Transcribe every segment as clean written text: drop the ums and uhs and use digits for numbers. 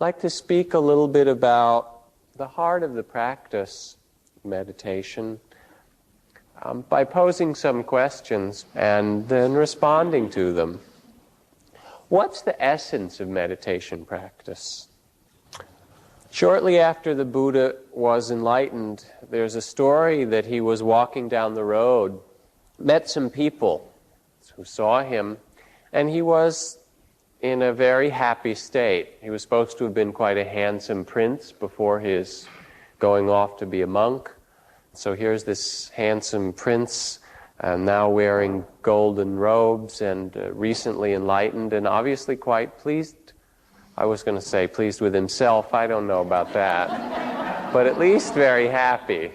like to speak a little bit about the heart of the practice, meditation, by posing some questions and then responding to them. What's the essence of meditation practice? Shortly after the Buddha was enlightened, there's a story that he was walking down the road, met some people who saw him, and he was in a very happy state. He was supposed to have been quite a handsome prince before his going off to be a monk. So here's this handsome prince, now wearing golden robes and recently enlightened and obviously quite pleased. I was going to say pleased with himself. I don't know about that. But at least very happy.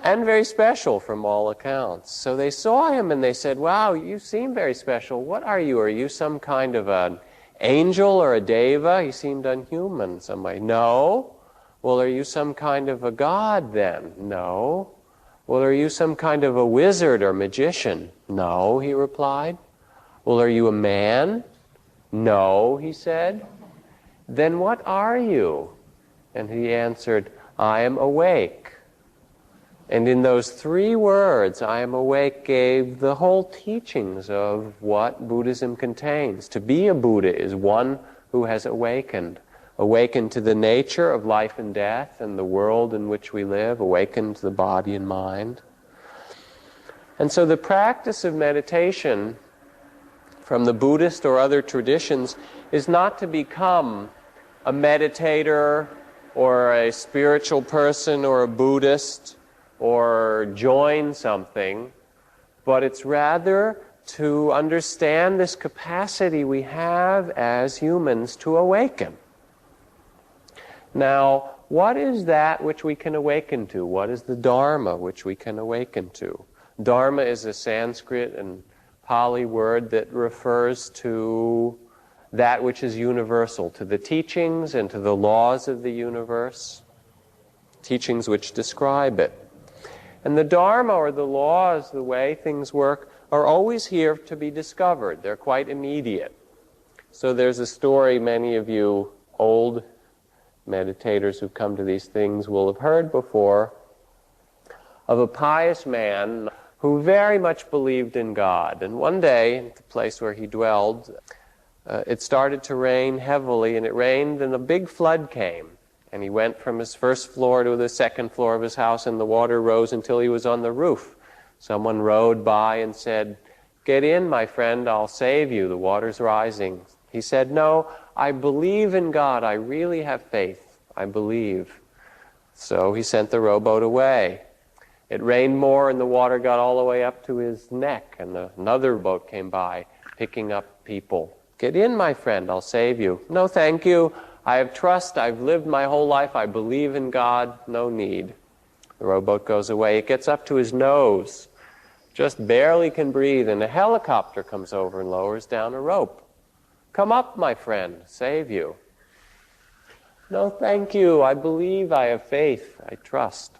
And very special from all accounts. So they saw him and they said, "Wow, you seem very special. What are you? Are you some kind of an angel or a deva?" He seemed unhuman in some way. "No." "Well, are you some kind of a god then?" "No." "Well, are you some kind of a wizard or magician?" "No," he replied. "Well, are you a man?" "No," he said. "Then what are you?" And he answered, "I am awake." And in those 3 words, "I am awake," gave the whole teachings of what Buddhism contains. To be a Buddha is one who has awakened to the nature of life and death and the world in which we live, awakened to the body and mind. And so the practice of meditation from the Buddhist or other traditions is not to become a meditator or a spiritual person or a Buddhist or join something, but it's rather to understand this capacity we have as humans to awaken. Now, what is that which we can awaken to? What is the Dharma which we can awaken to? Dharma is a Sanskrit and Pali word that refers to that which is universal, to the teachings and to the laws of the universe, teachings which describe it. And the Dharma, or the laws, the way things work, are always here to be discovered. They're quite immediate. So there's a story many of you old meditators who've come to these things will have heard before, of a pious man who very much believed in God. And one day, at the place where he dwelled, it started to rain heavily, and it rained, and a big flood came. And he went from his first floor to the second floor of his house, and the water rose until he was on the roof. Someone rode by and said, "Get in, my friend, I'll save you, the water's rising." He said, "No, I believe in God, I really have faith, I believe." So he sent the rowboat away. It rained more, and the water got all the way up to his neck, and another boat came by, picking up people. "Get in, my friend, I'll save you." "No, thank you. I have trust, I've lived my whole life, I believe in God, no need." The rowboat goes away. It gets up to his nose, just barely can breathe, and a helicopter comes over and lowers down a rope. "Come up, my friend, save you." "No, thank you, I believe, I have faith, I trust."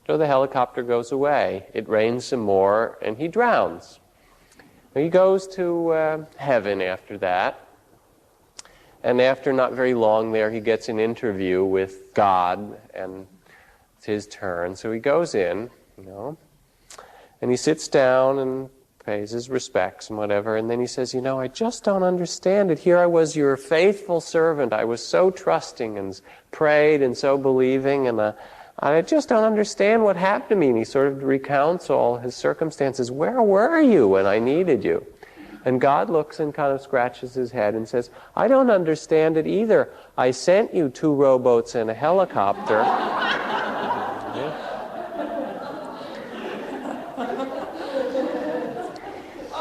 So the helicopter goes away. It rains some more, and he drowns. He goes to heaven after that. And after not very long there, he gets an interview with God, and it's his turn. So he goes in, and he sits down and pays his respects and whatever, and then he says, "I just don't understand it. Here I was your faithful servant. I was so trusting and prayed and so believing, and I just don't understand what happened to me." And he sort of recounts all his circumstances. "Where were you when I needed you?" And God looks and kind of scratches his head and says, "I don't understand it either. I sent you 2 rowboats and a helicopter."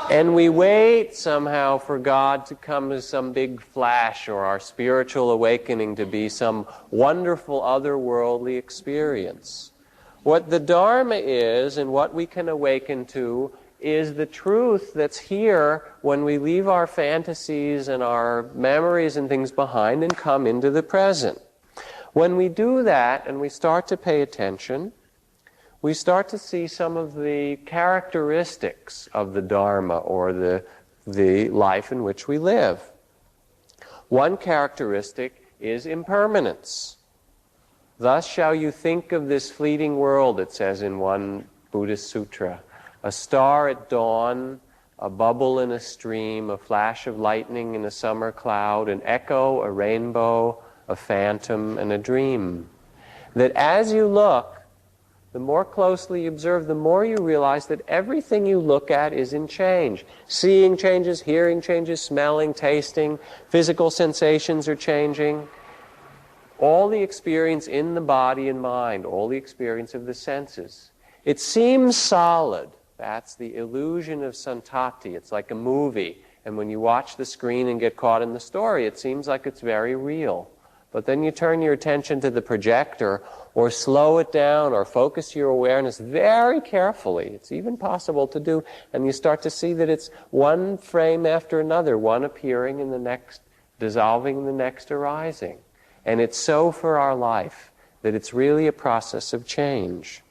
And we wait somehow for God to come as some big flash, or our spiritual awakening to be some wonderful otherworldly experience. What the Dharma is, and what we can awaken to, is the truth that's here when we leave our fantasies and our memories and things behind and come into the present. When we do that and we start to pay attention, we start to see some of the characteristics of the Dharma, or the life in which we live. One characteristic is impermanence. Thus shall you think of this fleeting world, it says in one Buddhist sutra. A star at dawn, a bubble in a stream, a flash of lightning in a summer cloud, an echo, a rainbow, a phantom, and a dream. That as you look, the more closely you observe, the more you realize that everything you look at is in change. Seeing changes, hearing changes, smelling, tasting, physical sensations are changing. All the experience in the body and mind, all the experience of the senses. It seems solid. That's the illusion of santati. It's like a movie. And when you watch the screen and get caught in the story, it seems like it's very real. But then you turn your attention to the projector or slow it down or focus your awareness very carefully. It's even possible to do. And you start to see that it's one frame after another, one appearing and the next dissolving and the next arising. And it's so for our life that it's really a process of change.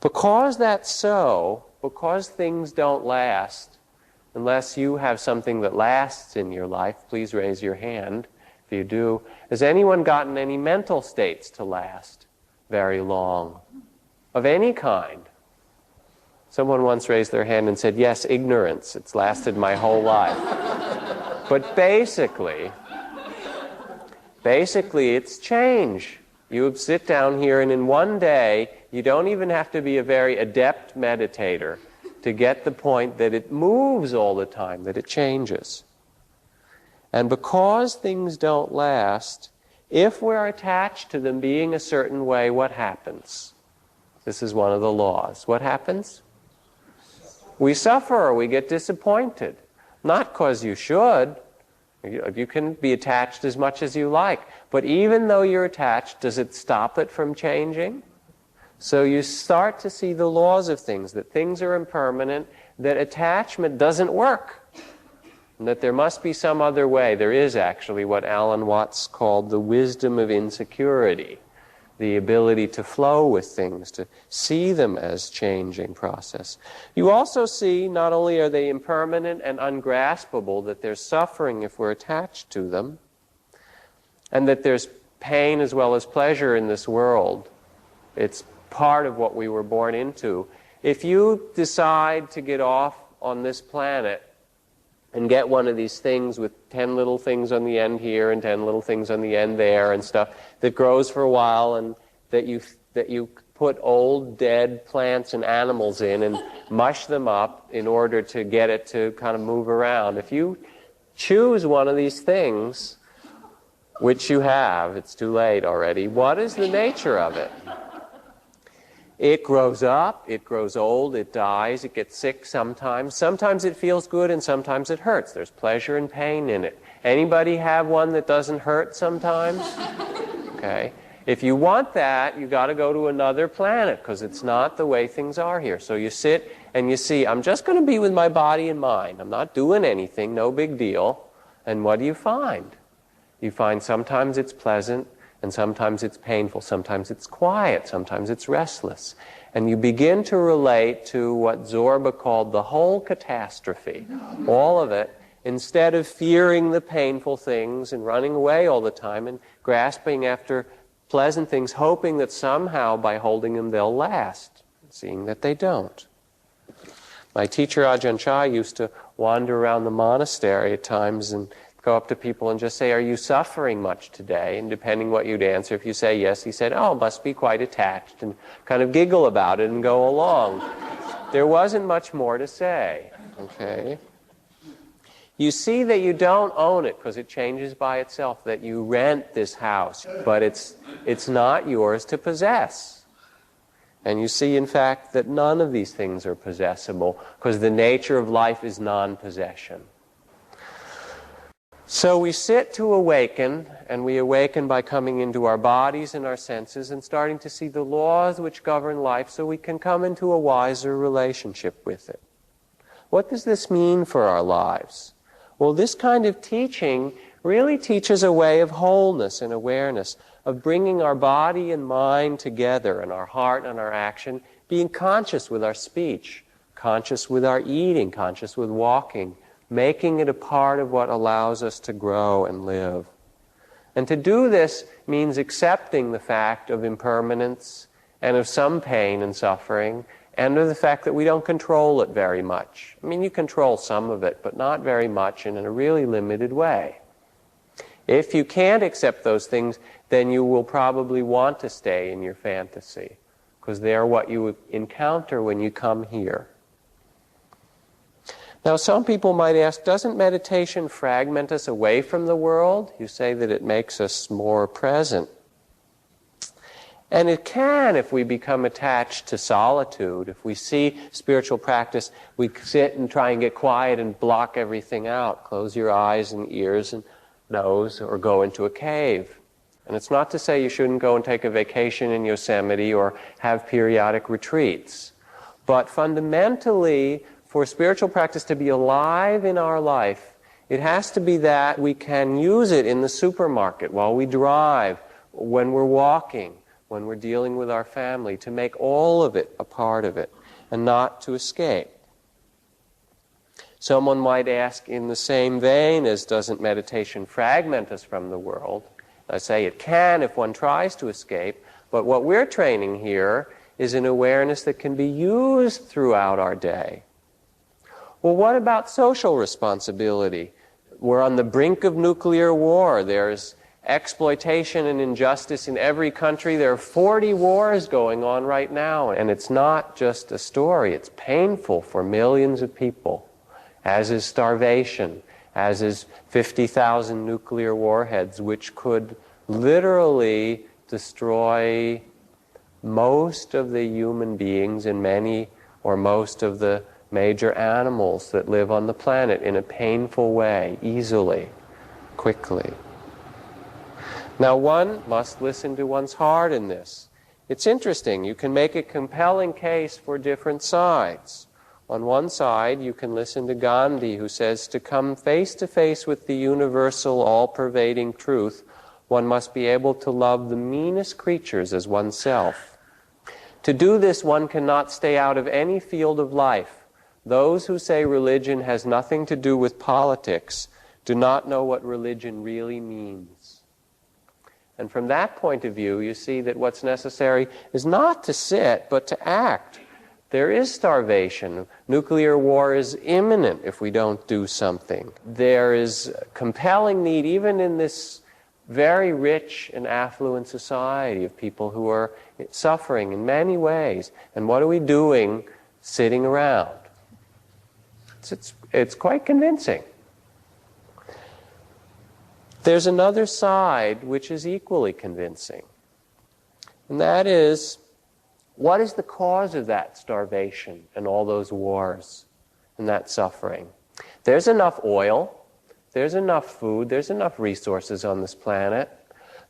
Because that's so, because things don't last, unless you have something that lasts in your life, please raise your hand. If you do, has anyone gotten any mental states to last very long? Of any kind? Someone once raised their hand and said, yes, ignorance. It's lasted my whole life. But basically, it's change. You sit down here and in one day, you don't even have to be a very adept meditator to get the point that it moves all the time, that it changes. And because things don't last, if we're attached to them being a certain way, what happens? This is one of the laws. What happens? We suffer or we get disappointed. Not because you should. You can be attached as much as you like. But even though you're attached, does it stop it from changing? So you start to see the laws of things, that things are impermanent, that attachment doesn't work. And that there must be some other way. There is actually what Alan Watts called the wisdom of insecurity, the ability to flow with things, to see them as changing process. You also see not only are they impermanent and ungraspable, that there's suffering if we're attached to them, and that there's pain as well as pleasure in this world. It's part of what we were born into. If you decide to get off on this planet and get one of these things with 10 little things on the end here and 10 little things on the end there and stuff that grows for a while, and that you put old dead plants and animals in and mush them up in order to get it to kind of move around. If you choose one of these things, which you have, it's too late already, what is the nature of it? It grows up, it grows old, it dies, it gets sick sometimes. Sometimes it feels good and sometimes it hurts. There's pleasure and pain in it. Anybody have one that doesn't hurt sometimes? Okay. If you want that, you've got to go to another planet because it's not the way things are here. So you sit and you see, I'm just going to be with my body and mind. I'm not doing anything, no big deal. And what do you find? You find sometimes it's pleasant, and sometimes it's painful, sometimes it's quiet, sometimes it's restless. And you begin to relate to what Zorba called the whole catastrophe, all of it, instead of fearing the painful things and running away all the time and grasping after pleasant things, hoping that somehow by holding them they'll last, seeing that they don't. My teacher Ajahn Chah used to wander around the monastery at times and go up to people and just say, are you suffering much today? And depending what you'd answer, if you say yes, he said, oh, must be quite attached, and kind of giggle about it and go along. There wasn't much more to say, okay? You see that you don't own it because it changes by itself, that you rent this house, but it's not yours to possess. And you see, in fact, that none of these things are possessible because the nature of life is non-possession. So we sit to awaken, and we awaken by coming into our bodies and our senses and starting to see the laws which govern life so we can come into a wiser relationship with it. What does this mean for our lives? Well, this kind of teaching really teaches a way of wholeness and awareness, of bringing our body and mind together, and our heart and our action, being conscious with our speech, conscious with our eating, conscious with walking, making it a part of what allows us to grow and live. And to do this means accepting the fact of impermanence and of some pain and suffering, and of the fact that we don't control it very much. I mean, you control some of it, but not very much and in a really limited way. If you can't accept those things, then you will probably want to stay in your fantasy, because they're what you encounter when you come here. Now, some people might ask, doesn't meditation fragment us away from the world? You say that it makes us more present. And it can if we become attached to solitude. If we see spiritual practice, we sit and try and get quiet and block everything out. Close your eyes and ears and nose, or go into a cave. And it's not to say you shouldn't go and take a vacation in Yosemite or have periodic retreats. But fundamentally, for spiritual practice to be alive in our life, it has to be that we can use it in the supermarket, while we drive, when we're walking, when we're dealing with our family, to make all of it a part of it, and not to escape. Someone might ask, in the same vein as doesn't meditation fragment us from the world? I say it can if one tries to escape, but what we're training here is an awareness that can be used throughout our day. Well, what about social responsibility? We're on the brink of nuclear war. There's exploitation and injustice in every country. There are 40 wars going on right now, and it's not just a story. It's painful for millions of people, as is starvation, as is 50,000 nuclear warheads, which could literally destroy most of the human beings and many or most of the major animals that live on the planet in a painful way, easily, quickly. Now, one must listen to one's heart in this. It's interesting. You can make a compelling case for different sides. On one side, you can listen to Gandhi, who says, to come face to face with the universal, all-pervading truth, one must be able to love the meanest creatures as oneself. To do this, one cannot stay out of any field of life. Those who say religion has nothing to do with politics do not know what religion really means. And from that point of view, you see that what's necessary is not to sit, but to act. There is starvation. Nuclear war is imminent if we don't do something. There is compelling need, even in this very rich and affluent society, of people who are suffering in many ways. And what are we doing sitting around? It's quite convincing. There's another side which is equally convincing. And that is, what is the cause of that starvation and all those wars and that suffering? There's enough oil, there's enough food, there's enough resources on this planet.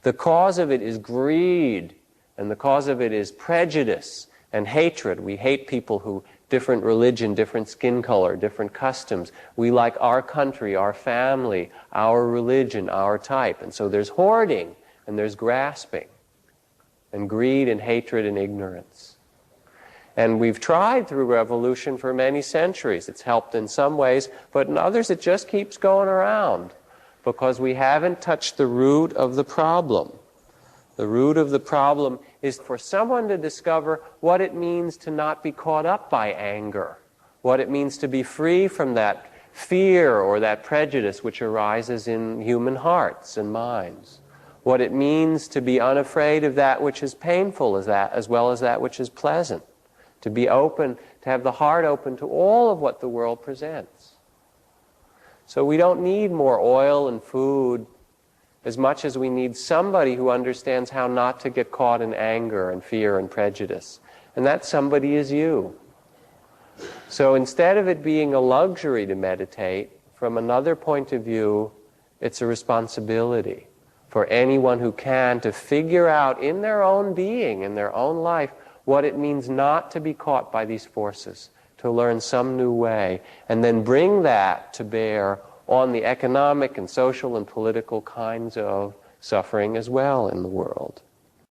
The cause of it is greed, and the cause of it is prejudice and hatred. We hate people who different religion, different skin color, different customs. We like our country, our family, our religion, our type. And so there's hoarding, and there's grasping, and greed and hatred and ignorance. And we've tried through revolution for many centuries. It's helped in some ways, but in others it just keeps going around because we haven't touched the root of the problem. The root of the problem is for someone to discover what it means to not be caught up by anger, what it means to be free from that fear or that prejudice which arises in human hearts and minds, what it means to be unafraid of that which is painful as well as that which is pleasant, to be open, to have the heart open to all of what the world presents. So we don't need more oil and food as much as we need somebody who understands how not to get caught in anger and fear and prejudice. And that somebody is you. So instead of it being a luxury to meditate, from another point of view, it's a responsibility for anyone who can to figure out in their own being, in their own life, what it means not to be caught by these forces, to learn some new way, and then bring that to bear on the economic and social and political kinds of suffering as well in the world.